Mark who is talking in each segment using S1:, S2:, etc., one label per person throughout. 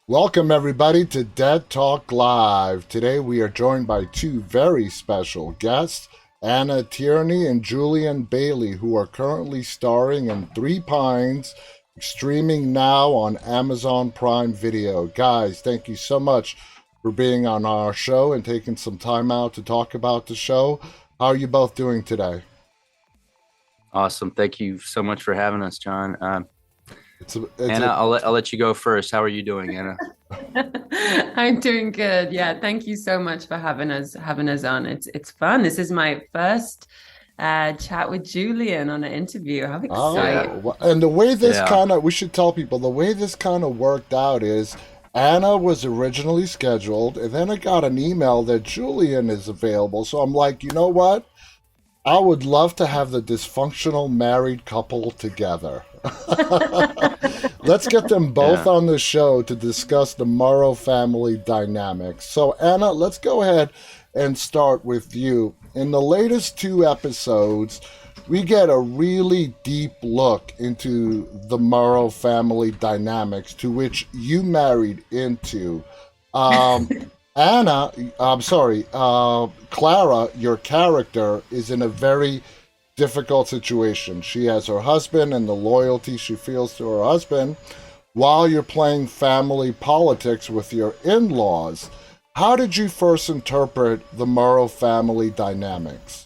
S1: Welcome, everybody, to Dead Talk Live. Today we are joined by two very special guests, Anna Tierney and Julian Bailey, who are currently starring in Three Pines, streaming now on Amazon Prime Video. Guys, thank you so much for being on our show and taking some time out to talk about the show. How are you both doing today?
S2: Awesome. Thank you so much for having us, John.
S1: It's a, it's
S2: Anna,
S1: a,
S2: I'll let you go first. How are you doing, Anna?
S3: I'm doing good. Yeah, thank you so much for having us on. It's fun. This is my first chat with Julian on an interview. How
S1: Oh,
S3: exciting.
S1: and the way this
S2: Yeah.
S1: kind of, we should tell people, the way this kind of worked out is Anna was originally scheduled, and then I got an email that Julian is available. So I'm like, you know what? I would love to have the dysfunctional married couple together. Let's get them both
S2: Yeah.
S1: on the show to discuss the Morrow family dynamics. So, Anna, let's go ahead and start with you. In the latest two episodes, we get a really deep look into the Morrow family dynamics to which you married into. Um, Anna, I'm sorry, Clara, your character, is in a very difficult situation. She has her husband and the loyalty she feels to her husband while you're playing family politics with your in laws. How did you first interpret the Morrow family dynamics?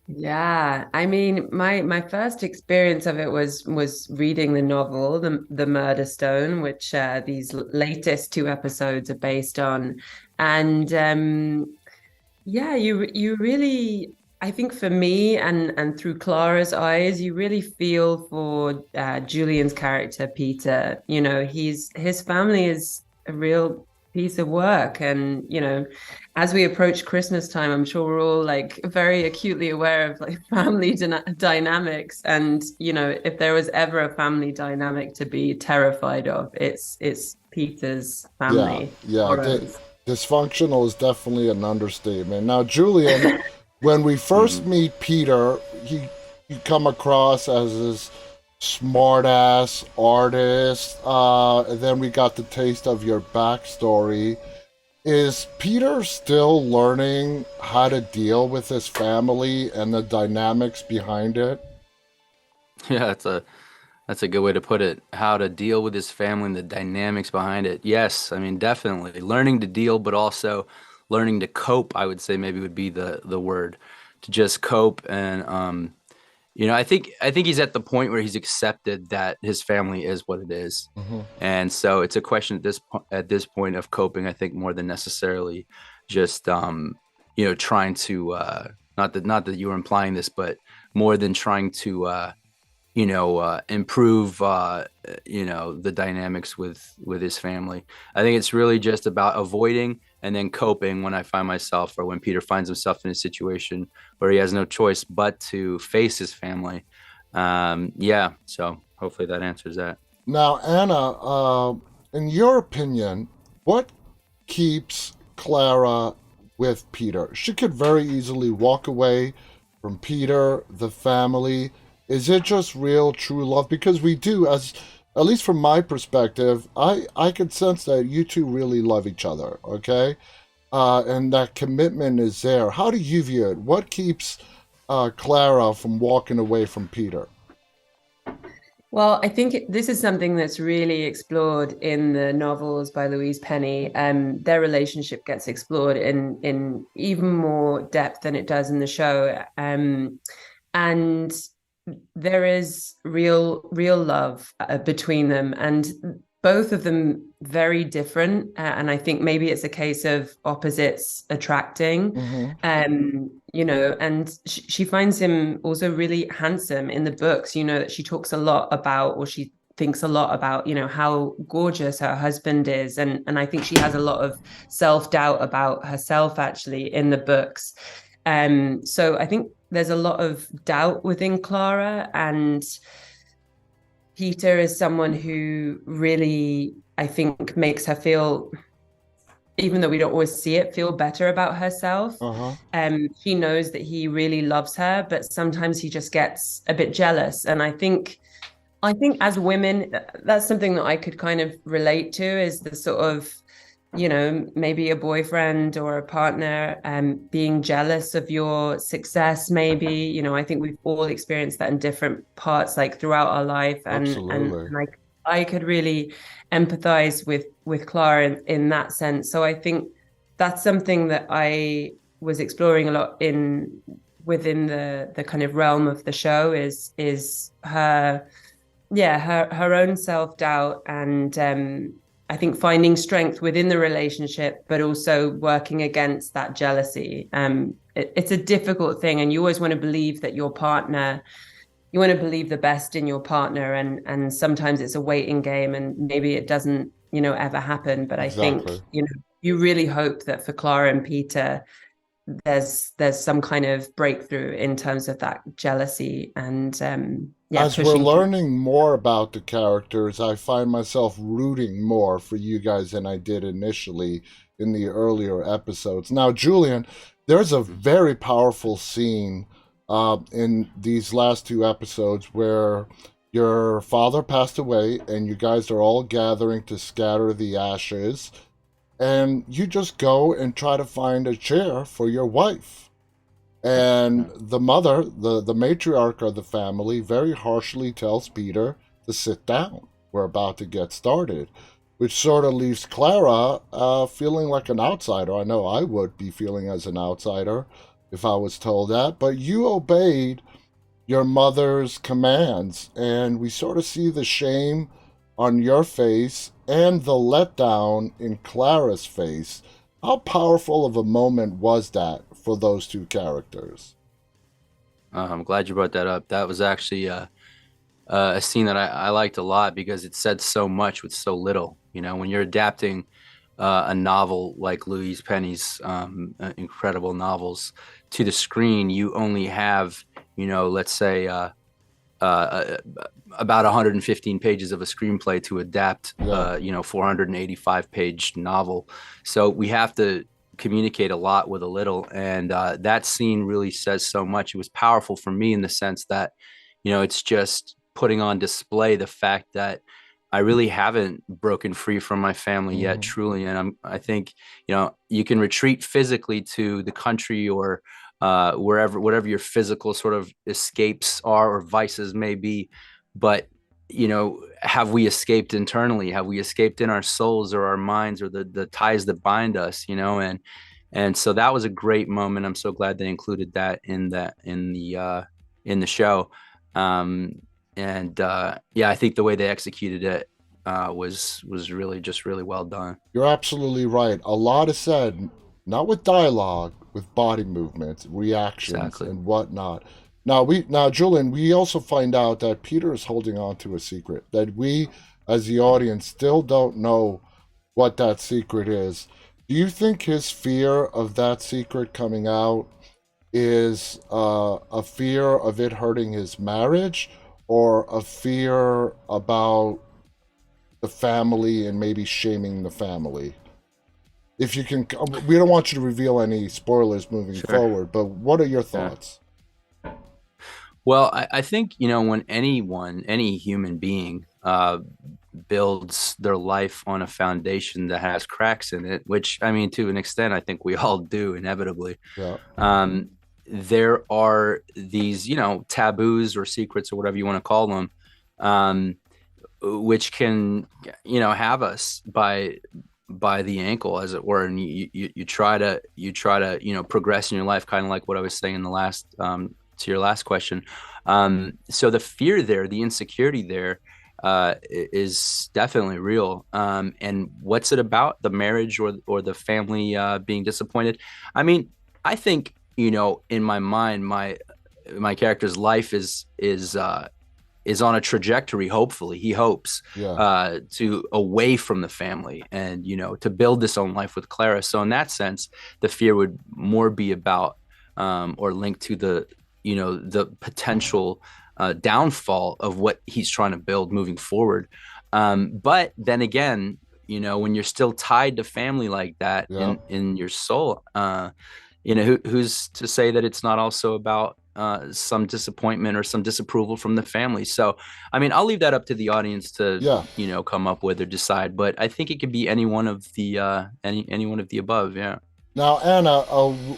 S3: Yeah, I mean, my first experience of it was reading the novel, the Murder Stone, which these latest two episodes are based on, and yeah, you really, I think for me and through Clara's eyes, you really feel for Julian's character, Peter. You know, his family is a real piece of work, and as we approach Christmas time, I'm sure we're all like very acutely aware of like family dynamics. And if there was ever a family dynamic to be terrified of, it's Peter's
S1: Yeah,
S3: family.
S1: yeah.
S3: Laura's.
S1: Dysfunctional is definitely an understatement. Now, Julian, when we first
S2: Mhm.
S1: meet Peter, you come across as this smart ass artist. And then we got the taste of your backstory. Is Peter still learning how to deal with his family and the dynamics behind it?
S2: Yeah, that's a good way to put it. How to deal with his family and the dynamics behind it. Yes, I mean definitely learning to deal, but also learning to cope, I would say maybe would be the word. To just cope and I think he's at the point where he's accepted that his family is what it is.
S1: Hmm.
S2: And so it's a question at this point of coping, I think, more than necessarily just trying to not that you were implying this, but more than trying to improve the dynamics with his family. I think it's really just about avoiding and then coping when I find myself or when Peter finds himself in a situation where he has no choice but to face his family. Yeah, so hopefully that answers that.
S1: Now, Anna, in your opinion, what keeps Clara with Peter? She could very easily walk away from Peter, the family. Is it just real, true love? Because we do, as at least from my perspective, I could sense that you two really love each other. Okay, and that commitment is there. How do you view it? What keeps Clara from walking away from Peter?
S3: Well, I think this is something that's really explored in the novels by Louise Penny. Their relationship gets explored in even more depth than it does in the show. And there is real love between them, and both of them very different. And I think maybe it's a case of opposites attracting.
S1: Mm-hmm.
S3: And she finds him also really handsome in the books. That she talks a lot about, or she thinks a lot about, how gorgeous her husband is, and I think she has a lot of self-doubt about herself actually in the books. So I think there's a lot of doubt within Clara, and Peter is someone who really, I think, makes her feel, even though we don't always see it, feel better about herself.
S1: Uh-huh.
S3: She knows that he really loves her, but sometimes he just gets a bit jealous. And I think I think as women, that's something that I could kind of relate to, is the sort of, maybe a boyfriend or a partner being jealous of your success, maybe. I think we've all experienced that in different parts, like throughout our life. And
S1: Absolutely.
S3: like I could really empathize with Clara in that sense. So I think that's something that I was exploring a lot in within the kind of realm of the show, is her, yeah, her own self-doubt, and I think finding strength within the relationship, but also working against that jealousy. It's a difficult thing, and you always want to believe that your partner, you want to believe the best in your partner, and sometimes it's a waiting game, and maybe it doesn't, ever happen. But I think,
S1: Exactly.
S3: you really hope that for Clara and Peter, there's some kind of breakthrough in terms of that jealousy, and yeah,
S1: As we're
S3: pushing through.
S1: learning more about the characters, I find myself rooting more for you guys than I did initially in the earlier episodes. Now, Julian, there's a very powerful scene in these last two episodes where your father passed away and you guys are all gathering to scatter the ashes, and you just go and try to find a chair for your wife. And the mother, the matriarch of the family, very harshly tells Peter to sit down. We're about to get started, which sort of leaves Clara feeling like an outsider. I know I would be feeling as an outsider if I was told that, but you obeyed your mother's commands, and we sort of see the shame on your face and the letdown in Clara's face. How powerful of a moment was that for those two characters?
S2: I'm glad you brought that up. That was actually a scene that I liked a lot because it said so much with so little. When you're adapting a novel like Louise Penny's incredible novels to the screen, you only have, let's say, uh, about 115 pages of a screenplay to adapt,
S1: Yeah.
S2: 485 page novel. So we have to communicate a lot with a little. And that scene really says so much. It was powerful for me in the sense that, it's just putting on display the fact that I really haven't broken free from my family yet,
S1: Mhm.
S2: truly. And I think, you can retreat physically to the country or whatever your physical sort of escapes are or vices may be. But, have we escaped internally? Have we escaped in our souls or our minds or the ties that bind us, and so that was a great moment. I'm so glad they included that in the show. Um, and yeah, I think the way they executed it was really just really well done.
S1: You're absolutely right. A lot is said, not with dialogue, with body movements, reactions,
S2: Exactly.
S1: and whatnot. Now, Julian, we also find out that Peter is holding on to a secret that we, as the audience, still don't know what that secret is. Do you think his fear of that secret coming out is a fear of it hurting his marriage, or a fear about the family and maybe shaming the family? If you can, we don't want you to reveal any spoilers moving
S2: Sure.
S1: forward, but what are your
S2: Yeah.
S1: thoughts?
S2: Well, I think, when any human being builds their life on a foundation that has cracks in it, which I mean, to an extent, I think we all do inevitably.
S1: Yeah.
S2: Um, there are these, taboos or secrets or whatever you want to call them, um, which can, have us by the ankle, as it were, and you try to progress in your life, kind of like what I was saying in the last to your last question. So the fear there, the insecurity there, is definitely real. And what's it about? The marriage or the family being disappointed? I mean, I think, in my mind, my character's life is on a trajectory. Hopefully, he hopes
S1: Yeah.
S2: to away from the family and to build this own life with Clara. So in that sense, the fear would more be about or linked to the potential downfall of what he's trying to build moving forward. But then again, when you're still tied to family like that
S1: Yeah.
S2: in your soul, who's to say that it's not also about some disappointment or some disapproval from the family. So, I mean, I'll leave that up to the audience to,
S1: Yeah.
S2: come up with or decide. But I think it could be any one of the any one of the above. Yeah.
S1: Now, Anna,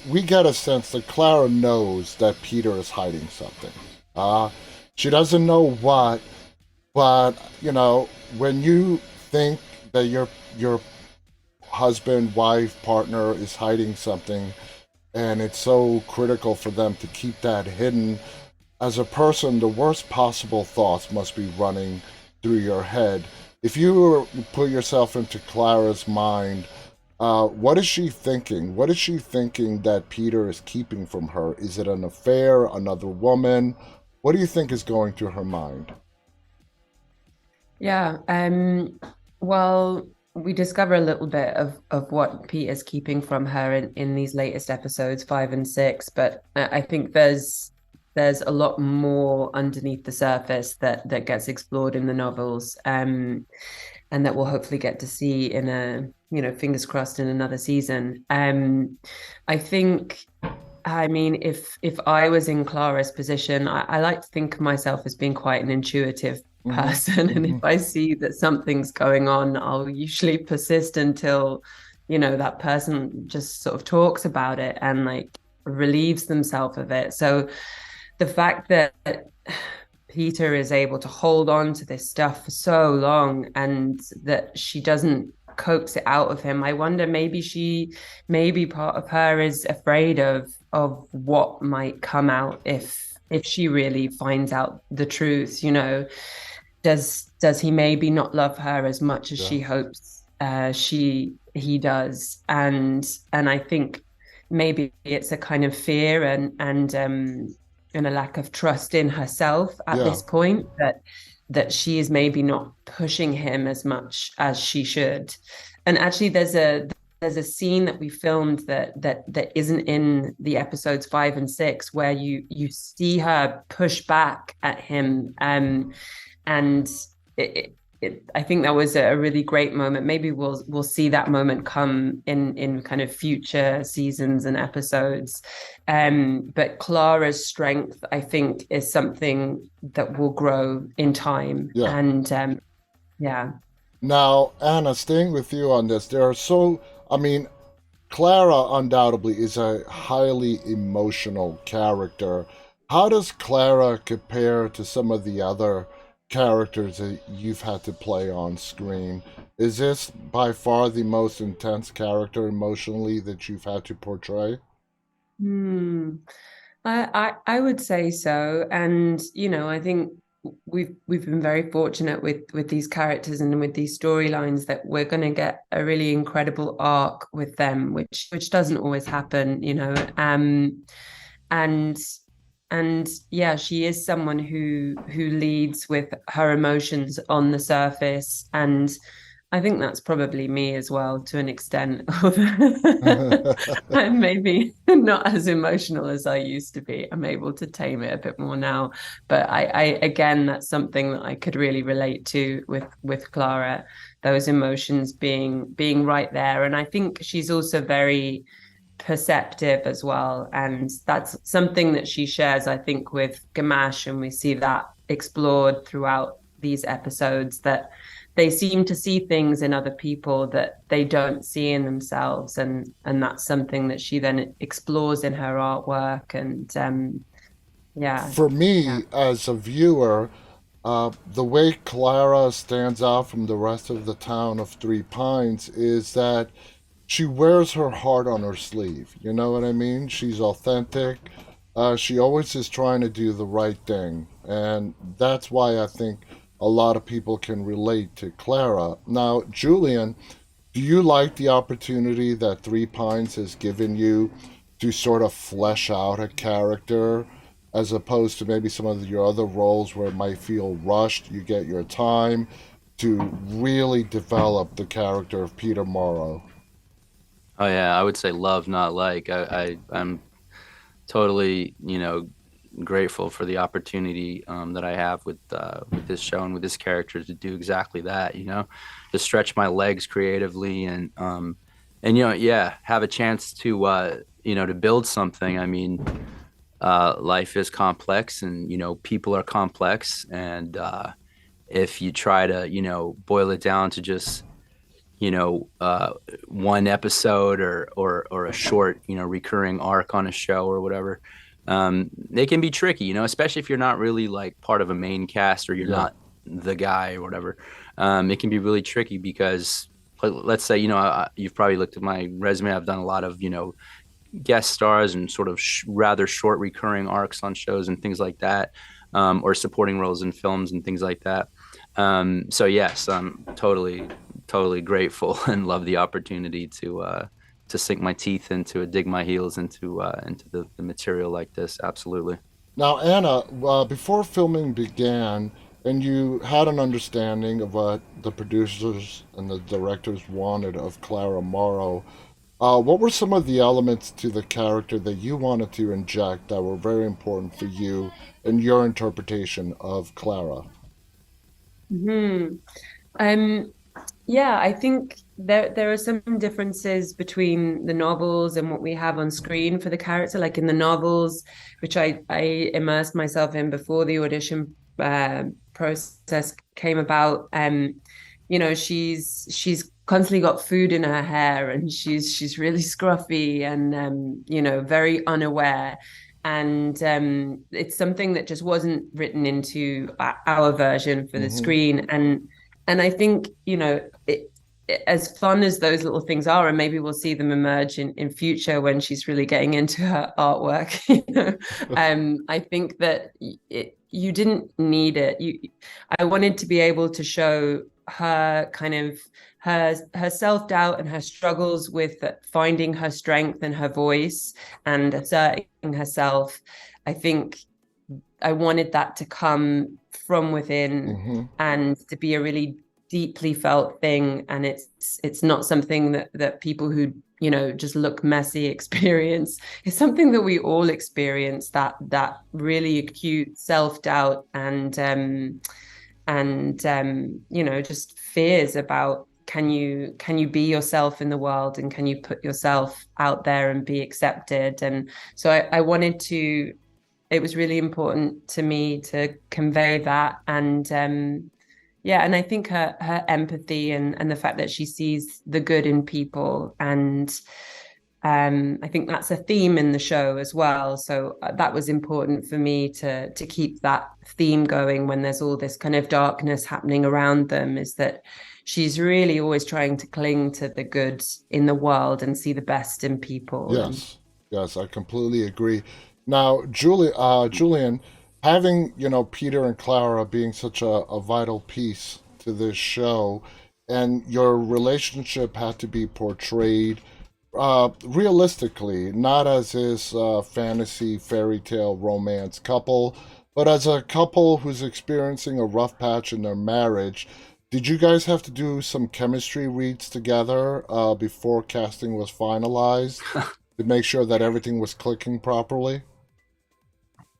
S1: we get a sense that Clara knows that Peter is hiding something. Uh, she doesn't know what, but when you think that your husband, wife, partner is hiding something, and it's so critical for them to keep that hidden, as a person, the worst possible thoughts must be running through your head. If you put yourself into Clara's mind, what is she thinking? What is she thinking that Peter is keeping from her? Is it an affair, another woman? What do you think is going through her mind?
S3: Yeah. Well, we discover a little bit of what Peter's keeping from her in these latest episodes, 5 and 6, but I think there's a lot more underneath the surface that gets explored in the novels, and that we'll hopefully get to see in fingers crossed, in another season. I think, I mean, if I was in Clara's position, I like to think of myself as being quite an intuitive person. And if I see that something's going on, I'll usually persist until, that person just sort of talks about it and like relieves themselves of it. So the fact that Peter is able to hold on to this stuff for so long and that she doesn't coax it out of him, I wonder, maybe part of her is afraid of what might come out if she really finds out the truth. Does he maybe not love her as much as she hopes he does? And I think maybe it's a kind of fear and a lack of trust in herself at this point, that she is maybe not pushing him as much as she should. And actually, there's a scene that we filmed that isn't in the episodes 5 and 6, where you see her push back at him, and I think that was a really great moment. Maybe we'll see that moment come in kind of future seasons and episodes. But Clara's strength, I think, is something that will grow in time.
S1: Yeah.
S3: And yeah.
S1: Now, Anna, staying with you on this, Clara undoubtedly is a highly emotional character. How does Clara compare to some of the other characters that you've had to play on screen? Is this by far the most intense character emotionally that you've had to portray?
S3: I would say so. And I think we've been very fortunate with these characters and with these storylines, that we're going to get a really incredible arc with them, which doesn't always happen. And yeah, she is someone who leads with her emotions on the surface, and I think that's probably me as well, to an extent. I'm maybe not as emotional as I used to be. I'm able to tame it a bit more now, but I again, that's something that I could really relate to with Clara, those emotions being right there. And I think she's also very perceptive as well, and that's something that she shares, I think, with Gamache, and we see that explored throughout these episodes, that they seem to see things in other people that they don't see in themselves, and that's something that she then explores in her artwork. And
S1: For me, as a viewer, the way Clara stands out from the rest of the town of Three Pines is that she wears her heart on her sleeve. You know what I mean? She's authentic. She always is trying to do the right thing. And that's why I think a lot of people can relate to Clara. Now, Julian, do you like the opportunity that Three Pines has given you to sort of flesh out a character, as opposed to maybe some of your other roles where it might feel rushed? You get your time to really develop the character of Peter Morrow.
S2: Oh yeah, I would say love, not like. I'm totally, grateful for the opportunity that I have with this show and with this character to do exactly that. To stretch my legs creatively, and yeah, have a chance to to build something. I mean, life is complex, and people are complex, and if you try to boil it down to just you know uh, one episode or a short recurring arc on a show or whatever, they can be tricky, especially if you're not really like part of a main cast, or you're
S1: Yeah.
S2: not the guy or whatever. It can be really tricky because let's say you've probably looked at my resume. I've done a lot of guest stars and sort of rather short recurring arcs on shows and things like that, or supporting roles in films and things like that. So yes, I'm totally grateful and love the opportunity to sink my teeth into it, dig my heels into the material like this. Absolutely.
S1: Now, Anna, before filming began, and you had an understanding of what the producers and the directors wanted of Clara Morrow, what were some of the elements to the character that you wanted to inject that were very important for you and your interpretation of Clara?
S3: Hmm. Um, yeah, I think there are some differences between the novels and what we have on screen for the character. Like in the novels, which I immersed myself in before the audition process came about. She's constantly got food in her hair, and she's really scruffy and very unaware. And it's something that just wasn't written into our version for the
S1: Mm-hmm.
S3: screen. And I think, as fun as those little things are, and maybe we'll see them emerge in future when she's really getting into her artwork, I think that you didn't need it. I wanted to be able to show her kind of her self-doubt and her struggles with finding her strength and her voice and asserting herself. I think I wanted that to come from within
S1: Mm-hmm.
S3: and to be a really deeply felt thing. And it's not something that people who just look messy experience. It's something that we all experience, that really acute self-doubt and just fears about can you be yourself in the world, and can you put yourself out there and be accepted. And so I wanted to, it was really important to me to convey that. And yeah, and I think her empathy and the fact that she sees the good in people, and I think that's a theme in the show as well. So that was important for me to keep that theme going when there's all this kind of darkness happening around them, is that she's really always trying to cling to the good in the world and see the best in people. And
S1: Yes, yes, I completely agree. Now, Julian, having Peter and Clara being such a vital piece to this show, and your relationship had to be portrayed realistically, not as this fantasy fairy tale romance couple, but as a couple who's experiencing a rough patch in their marriage. Did you guys have to do some chemistry reads together before casting was finalized to make sure that everything was clicking properly?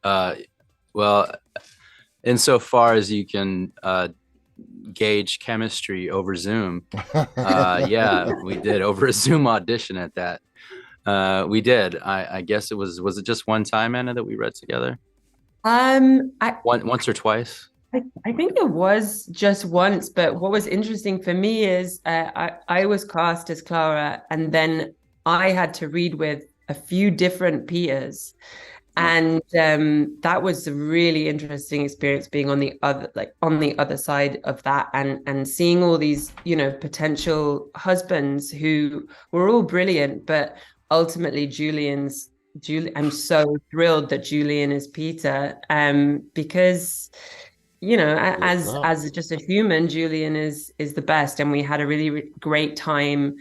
S2: uh, well, insofar as you can gauge chemistry over Zoom, yeah, we did over a Zoom audition at that. We did. I guess was it just one time, Anna, that we read together?
S3: I
S2: Once or twice?
S3: I think it was just once, but what was interesting for me is I was cast as Clara, and then I had to read with a few different Peters, and that was a really interesting experience, being on the other side of that, and seeing all these potential husbands who were all brilliant, but ultimately Julie. I'm so thrilled that Julian is Peter, because
S1: Yeah.
S3: as just a human, Julian is the best. And we had a really great time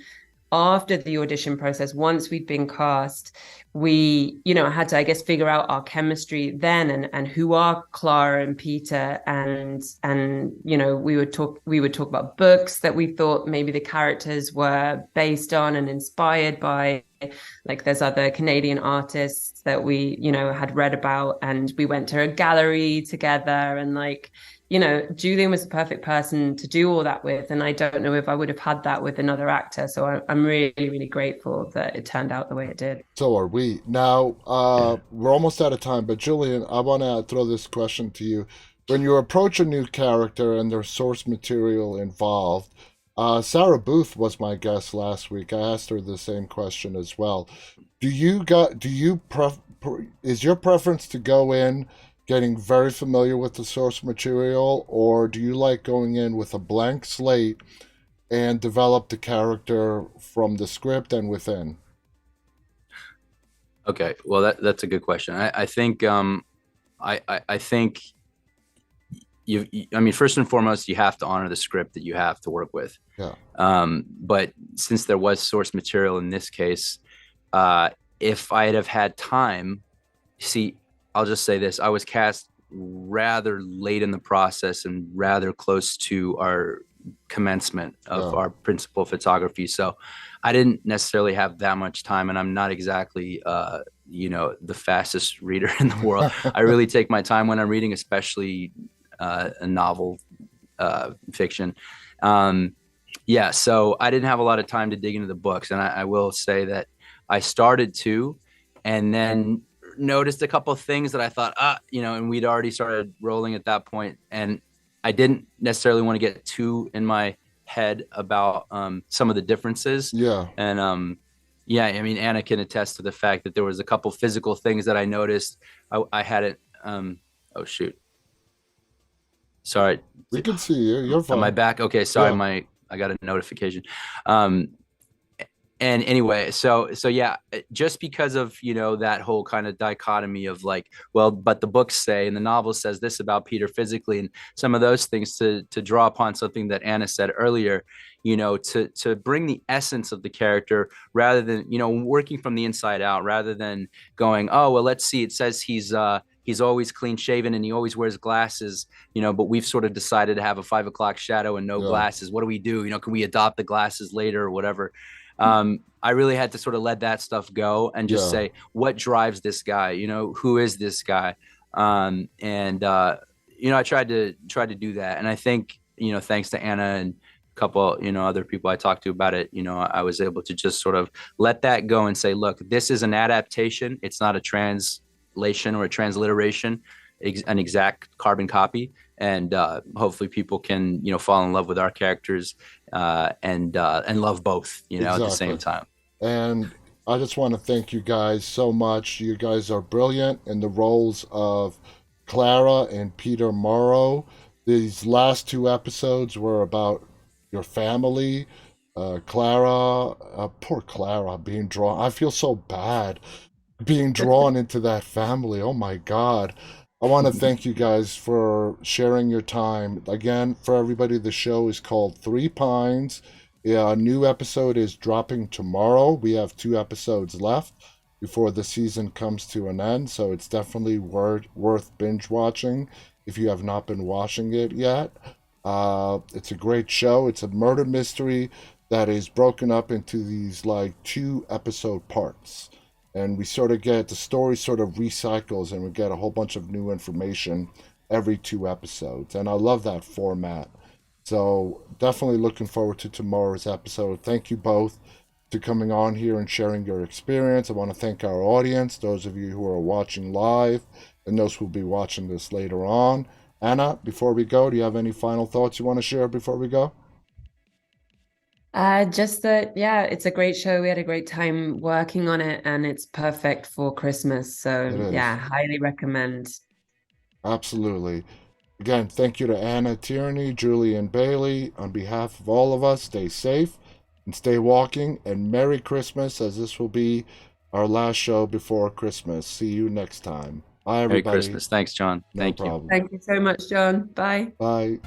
S3: after the audition process. Once we'd been cast, we had to, I guess, figure out our chemistry then, and who are Clara and Peter. And we would talk about books that we thought maybe the characters were based on and inspired by. Like there's other Canadian artists that we had read about, and we went to a gallery together. And Julian was the perfect person to do all that with, and I don't know if I would have had that with another actor. So I'm really, really grateful that it turned out the way it did.
S1: So are we. Sweet. Now, we're almost out of time, but Julian, I want to throw this question to you. When you approach a new character and there's source material involved, Sarah Booth was my guest last week. I asked her the same question as well. Is your preference to go in getting very familiar with the source material, or do you like going in with a blank slate and develop the character from the script and within?
S2: Okay, well that's a good question. I think I think I mean, first and foremost, you have to honor the script that you have to work with.
S1: Yeah.
S2: But since there was source material in this case, if I'd have had time, see, I'll just say this: I was cast rather late in the process and rather close to our commencement of our principal photography. So I didn't necessarily have that much time, and I'm not exactly, the fastest reader in the world. I really take my time when I'm reading, especially a novel fiction. So I didn't have a lot of time to dig into the books, and I will say that I started to, and then noticed a couple of things that I thought, and we'd already started rolling at that point, and I didn't necessarily want to get too in my head about some of the differences.
S1: Yeah.
S2: And I mean, Anna can attest to the fact that there was a couple physical things that I noticed. I hadn't. Oh shoot. Sorry.
S1: We can see you. You're fine.
S2: Am I back? Okay. Sorry. I got a notification. And anyway, so yeah, just because of, that whole kind of dichotomy of like, well, but the books say, and the novel says this about Peter physically, and some of those things to draw upon something that Anna said earlier, to bring the essence of the character rather than, working from the inside out, rather than going, oh, well, let's see, it says he's always clean shaven and he always wears glasses, but we've sort of decided to have a 5 o'clock shadow and no glasses. What do we do? Can we adopt the glasses later or whatever? I really had to sort of let that stuff go and just say, what drives this guy? Who is this guy? I tried to do that. And I think, thanks to Anna and a couple, other people I talked to about it, I was able to just sort of let that go and say, look, this is an adaptation. It's not a translation or a transliteration, an exact carbon copy. And hopefully people can, fall in love with our characters and love both, at the same time.
S1: And I just want to thank you guys so much. You guys are brilliant in the roles of Clara and Peter Morrow. These last 2 episodes were about your family. Clara, poor Clara being drawn. I feel so bad being drawn into that family. Oh my God. I want to thank you guys for sharing your time. Again, for everybody, the show is called Three Pines. A new episode is dropping tomorrow. We have 2 episodes left before the season comes to an end, so it's definitely worth binge watching if you have not been watching it yet. It's a great show. It's a murder mystery that is broken up into these like 2 episode parts. And we sort of get the story sort of recycles and we get a whole bunch of new information every 2 episodes. And I love that format. So definitely looking forward to tomorrow's episode. Thank you both for coming on here and sharing your experience. I want to thank our audience, those of you who are watching live and those who will be watching this later on. Anna, before we go, do you have any final thoughts you want to share before we go?
S3: Just that, it's a great show. We had a great time working on it, and it's perfect for Christmas. So, highly recommend.
S1: Absolutely. Again, thank you to Anna Tierney, Julian Bailey. On behalf of all of us, stay safe and stay walking, and Merry Christmas, as this will be our last show before Christmas. See you next time. Bye, everybody.
S2: Merry Christmas. Thanks, John.
S1: No problem.
S3: Thank you so much, John. Bye.
S1: Bye.